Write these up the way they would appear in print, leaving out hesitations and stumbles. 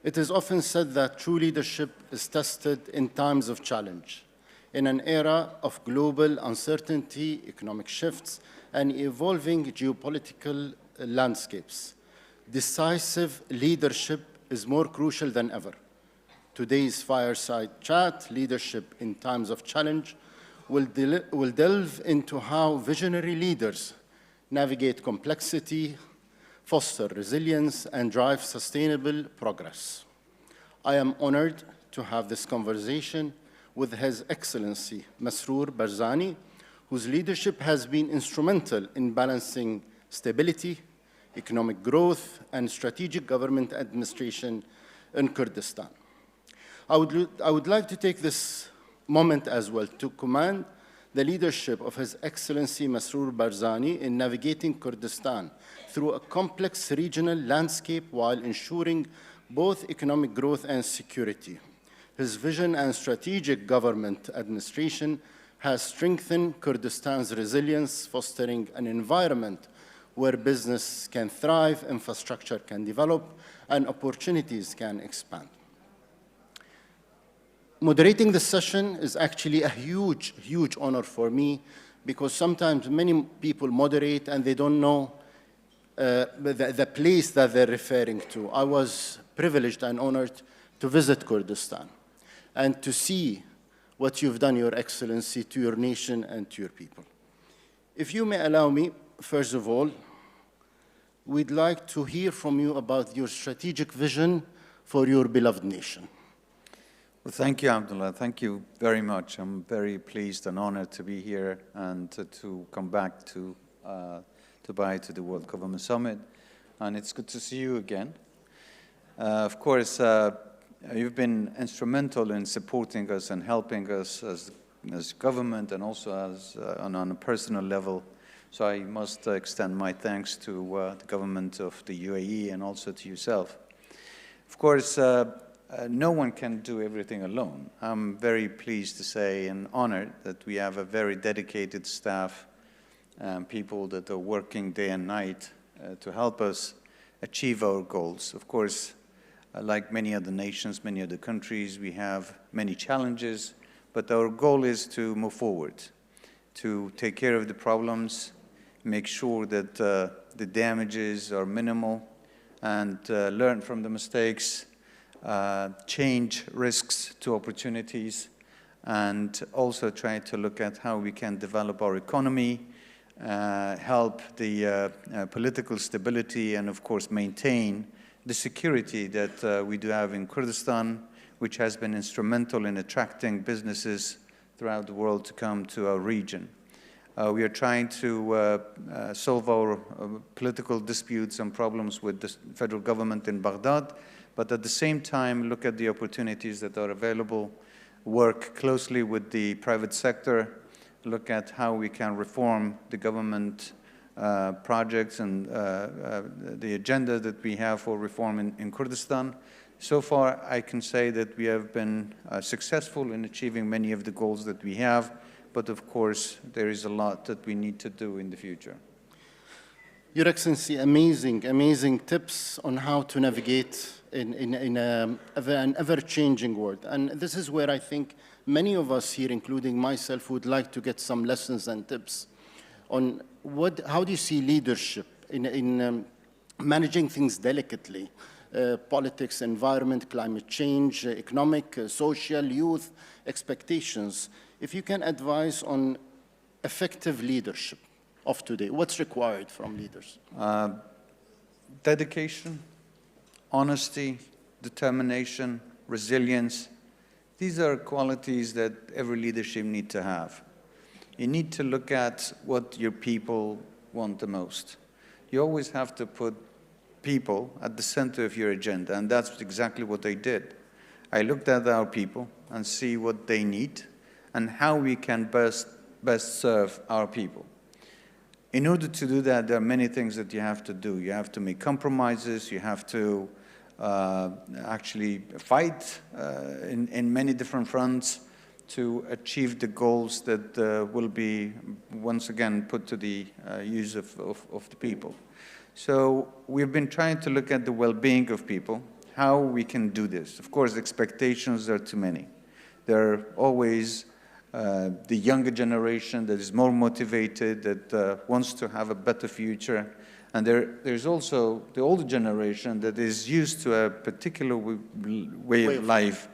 It is often said that true leadership is tested in times of challenge. In an era of global uncertainty, economic shifts, and evolving geopolitical landscapes, decisive leadership is more crucial than ever. Today's fireside chat, Leadership in Times of Challenge, will delve into how visionary leaders navigate complexity, foster resilience, and drive sustainable progress. I am honored to have this conversation with His Excellency Masrour Barzani, whose leadership has been instrumental in balancing stability, economic growth, and strategic government administration in Kurdistan. I would like to take this moment as well to commend the leadership of His Excellency Masrour Barzani in navigating Kurdistan through a complex regional landscape while ensuring both economic growth and security. His vision and strategic government administration has strengthened Kurdistan's resilience, fostering an environment where business can thrive, infrastructure can develop, and opportunities can expand. Moderating this session is actually a huge, huge honor for me, because sometimes many people moderate and they don't know the place that they're referring to. I was privileged and honored to visit Kurdistan and to see what you've done, Your Excellency, to your nation and to your people. If you may allow me, first of all, we'd like to hear from you about your strategic vision for your beloved nation. Well, thank you, Abdullah. Thank you very much. I'm very pleased and honored to be here and to come back to Dubai to the World Government Summit. And it's good to see you again. Of course, you've been instrumental in supporting us and helping us as government and also as on a personal level. So I must extend my thanks to the government of the UAE and also to yourself. Of course, no one can do everything alone. I'm very pleased to say and honored that we have a very dedicated staff and people that are working day and night to help us achieve our goals. Of course, like many other nations, many other countries, we have many challenges, but our goal is to move forward, to take care of the problems, make sure that the damages are minimal, and learn from the mistakes, change risks to opportunities, and also try to look at how we can develop our economy, help the political stability, and of course maintain the security that we do have in Kurdistan, which has been instrumental in attracting businesses throughout the world to come to our region. We are trying to solve our political disputes and problems with the federal government in Baghdad, but at the same time look at the opportunities that are available, work closely with the private sector, look at how we can reform the government projects and the agenda that we have for reform in Kurdistan. So far, I can say that we have been successful in achieving many of the goals that we have, but of course, there is a lot that we need to do in the future. Your Excellency, amazing, amazing tips on how to navigate in an ever-changing world. And this is where I think many of us here, including myself, would like to get some lessons and tips on how do you see leadership in managing things delicately, politics, environment, climate change, economic, social, youth, expectations. If you can advise on effective leadership of today, what's required from leaders? Dedication, honesty, determination, resilience. These are qualities that every leadership needs to have. You need to look at what your people want the most. You always have to put people at the center of your agenda, and that's exactly what I did. I looked at our people and see what they need and how we can best serve our people. In order to do that, there are many things that you have to do. You have to make compromises, you have to actually fight in many different fronts to achieve the goals that will be once again put to the use of the people. So we've been trying to look at the well-being of people, how we can do this. Of course, expectations are too many. There are always the younger generation that is more motivated, that wants to have a better future. And there's also the older generation that is used to a particular way of life.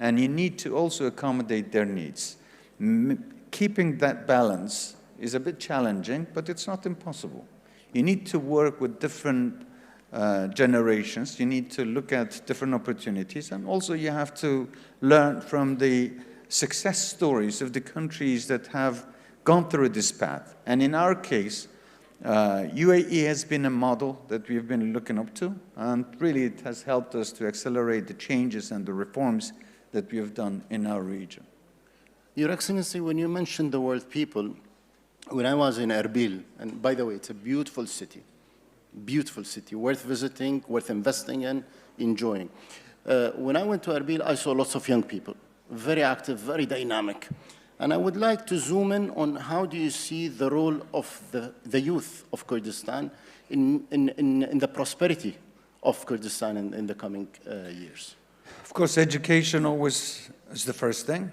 And you need to also accommodate their needs. Keeping that balance is a bit challenging, but it's not impossible. You need to work with different generations. You need to look at different opportunities. And also you have to learn from the success stories of the countries that have gone through this path. And in our case, UAE has been a model that we've been looking up to, and really it has helped us to accelerate the changes and the reforms that we have done in our region. Your Excellency, when you mentioned the word people, when I was in Erbil, and by the way, it's a beautiful city, worth visiting, worth investing in, enjoying. When I went to Erbil, I saw lots of young people, very active, very dynamic. And I would like to zoom in on how do you see the role of the youth of Kurdistan in the prosperity of Kurdistan in the coming years? Of course, education always is the first thing.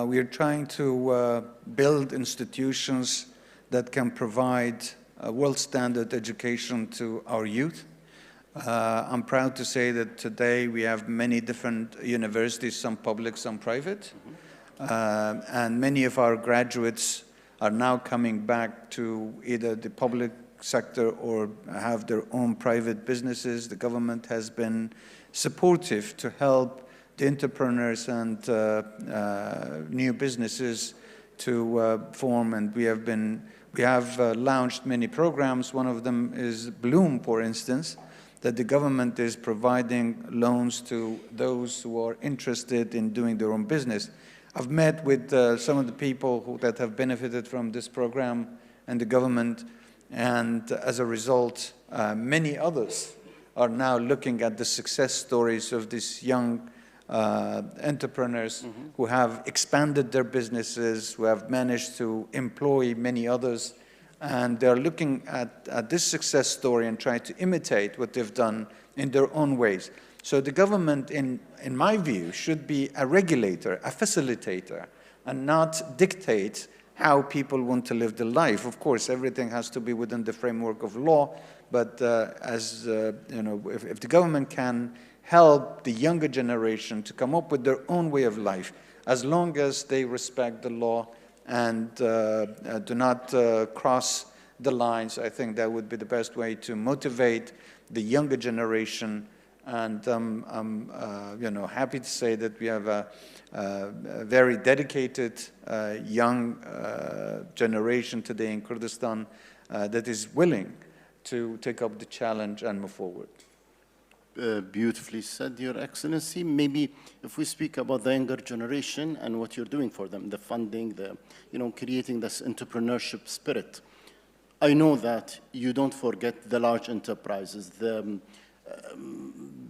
We are trying to build institutions that can provide a world standard education to our youth. I'm proud to say that today we have many different universities, some public, some private. And many of our graduates are now coming back to either the public sector or have their own private businesses. The government has been supportive to help the entrepreneurs and new businesses to form, and we have launched many programs. One of them is Bloom, for instance, that the government is providing loans to those who are interested in doing their own business. I've met with some of the people that have benefited from this program and the government, and as a result, many others are now looking at the success stories of these young entrepreneurs who have expanded their businesses, who have managed to employ many others, and they're looking at this success story and trying to imitate what they've done in their own ways. So the government, in my view, should be a regulator, a facilitator, and not dictate how people want to live their life. Of course, everything has to be within the framework of law, but you know, if the government can help the younger generation to come up with their own way of life, as long as they respect the law and do not cross the lines, I think that would be the best way to motivate the younger generation. And I'm you know, happy to say that we have a very dedicated young generation today in Kurdistan that is willing to take up the challenge and move forward. Beautifully said, Your Excellency. Maybe if we speak about the younger generation and what you're doing for them, the funding, you know, creating this entrepreneurship spirit. I know that you don't forget the large enterprises, the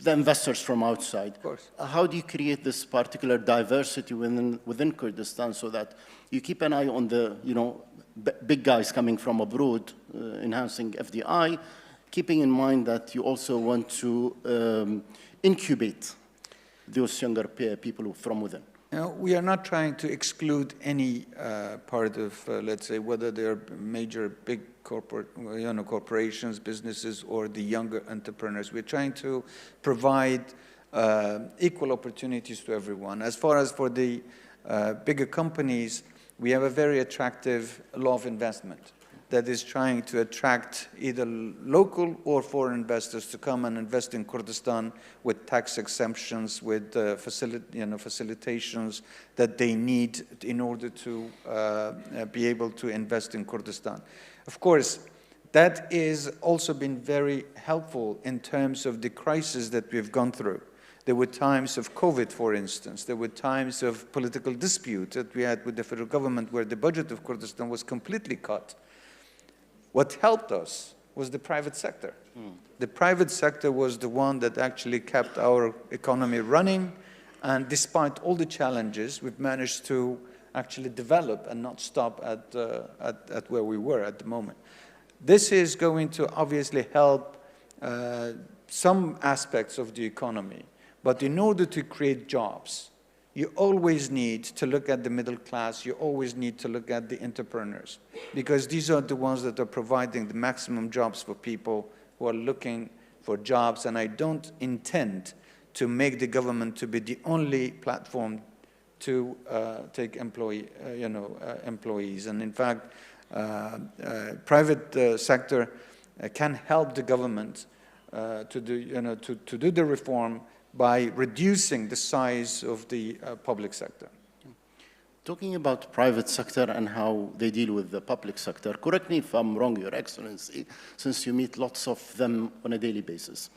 investors from outside. Of course. How do you create this particular diversity within Kurdistan so that you keep an eye on the, you know, big guys coming from abroad, enhancing FDI, keeping in mind that you also want to incubate those younger people from within? You know, we are not trying to exclude any part of, let's say, whether they're major, big corporate, you know, corporations, businesses, or the younger entrepreneurs. We're trying to provide equal opportunities to everyone. As far as for the bigger companies, we have a very attractive law of investment that is trying to attract either local or foreign investors to come and invest in Kurdistan with tax exemptions, with facilitations that they need in order to be able to invest in Kurdistan. Of course, that has also been very helpful in terms of the crisis that we've gone through. There were times of COVID, for instance. There were times of political dispute that we had with the federal government where the budget of Kurdistan was completely cut. What helped us was the private sector. The private sector was the one that actually kept our economy running, and despite all the challenges, we've managed to actually develop and not stop at where we were at the moment. This is going to obviously help some aspects of the economy. But in order to create jobs, you always need to look at the middle class, you always need to look at the entrepreneurs, because these are the ones that are providing the maximum jobs for people who are looking for jobs. And I don't intend to make the government to be the only platform to take employees. And in fact, private sector can help the government to do the reform by reducing the size of the public sector. Talking about private sector and how they deal with the public sector, correct me if I'm wrong, Your Excellency, since you meet lots of them on a daily basis.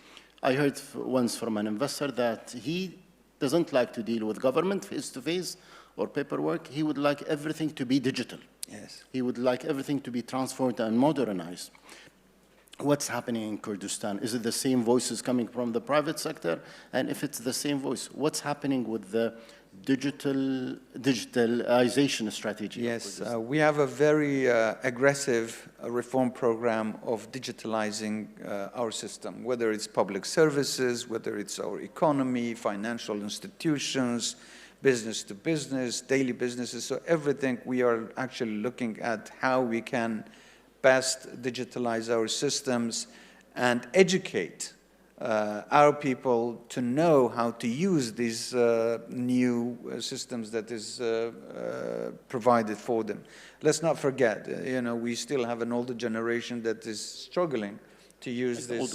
I heard once from an investor that he doesn't like to deal with government face-to-face or paperwork. He would like everything to be digital. Yes. He would like everything to be transformed and modernized. What's happening in Kurdistan? Is it the same voices coming from the private sector? And if it's the same voice, what's happening with the digitalization strategy? Yes, we have a very aggressive reform program of digitalizing our system, whether it's public services, whether it's our economy, financial institutions, business to business, daily businesses. So everything, we are actually looking at how we can best digitalize our systems and educate our people to know how to use these new systems that is provided for them. Let's not forget, we still have an older generation that is struggling to use this,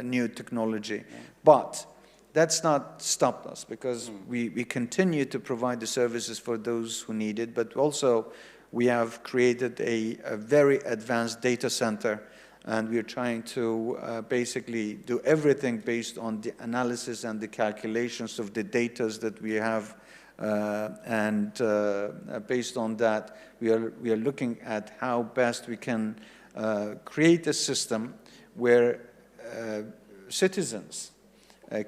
new technology. Yeah. But that's not stopped us, because we continue to provide the services for those who need it, but also we have created a very advanced data center, and we're trying to basically do everything based on the analysis and the calculations of the data that we have. Based on that, we are looking at how best we can create a system where citizens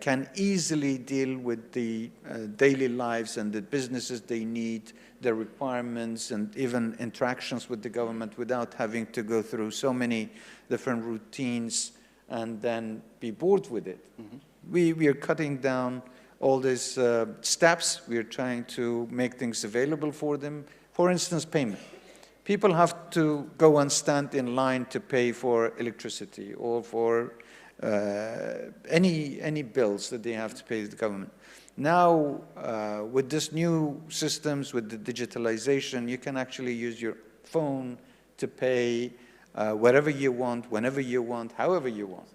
can easily deal with the daily lives and the businesses they need, their requirements, and even interactions with the government without having to go through so many different routines and then be bored with it. Mm-hmm. We are cutting down all these steps. We are trying to make things available for them. For instance, payment. People have to go and stand in line to pay for electricity or for any bills that they have to pay to the government. Now, with this new systems, with the digitalization, you can actually use your phone to pay wherever you want, whenever you want, however you want.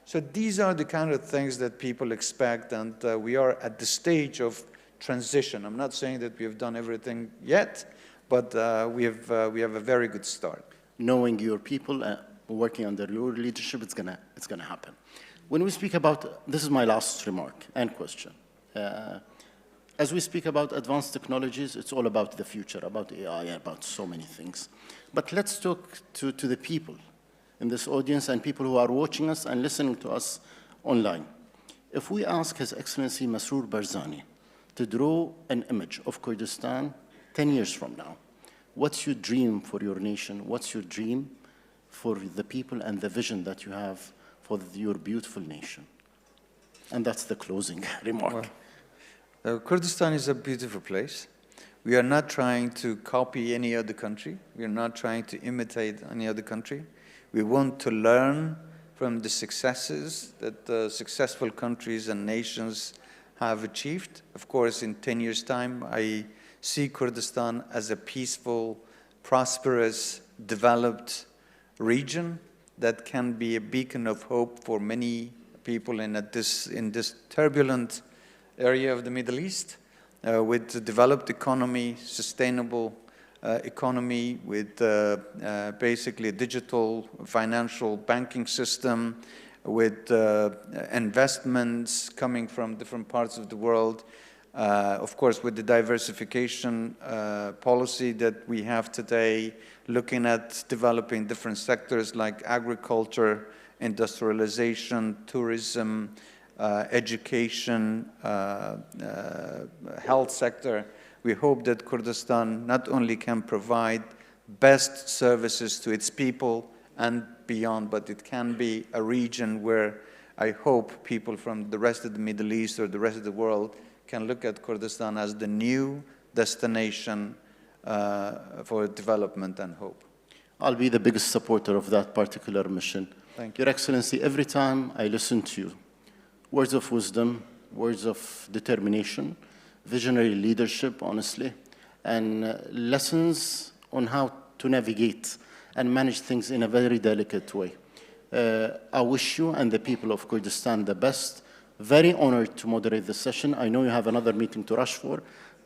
So these are the kind of things that people expect, and we are at the stage of transition. I'm not saying that we have done everything yet, but we have a very good start. Knowing your people, working under your leadership, it's gonna happen. When we speak about, this is my last remark and question. As we speak about advanced technologies, it's all about the future, about AI, about so many things. But let's talk to the people in this audience and people who are watching us and listening to us online. If we ask His Excellency Masrour Barzani to draw an image of Kurdistan 10 years from now, what's your dream for your nation? What's your dream for the people and the vision that you have for your beautiful nation? And that's the closing remark. Well, Kurdistan is a beautiful place. We are not trying to copy any other country. We are not trying to imitate any other country. We want to learn from the successes that successful countries and nations have achieved. Of course, in 10 years' time, I see Kurdistan as a peaceful, prosperous, developed region that can be a beacon of hope for many people in this turbulent area of the Middle East, with a developed economy, sustainable economy, with basically a digital financial banking system, with investments coming from different parts of the world. Of course, with the diversification policy that we have today, looking at developing different sectors like agriculture, industrialization, tourism, education, health sector. We hope that Kurdistan not only can provide best services to its people and beyond, but it can be a region where I hope people from the rest of the Middle East or the rest of the world can look at Kurdistan as the new destination for development and hope. I'll be the biggest supporter of that particular mission. Thank you. Your Excellency, every time I listen to you, words of wisdom, words of determination, visionary leadership, honestly, and lessons on how to navigate and manage things in a very delicate way. I wish you and the people of Kurdistan the best. Very honored to moderate the session. I know you have another meeting to rush for,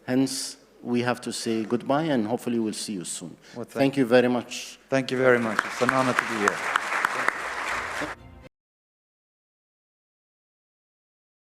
hence we have to say goodbye and hopefully we'll see you soon. Well, thank you very much. Thank you very much. It's an honor to be here.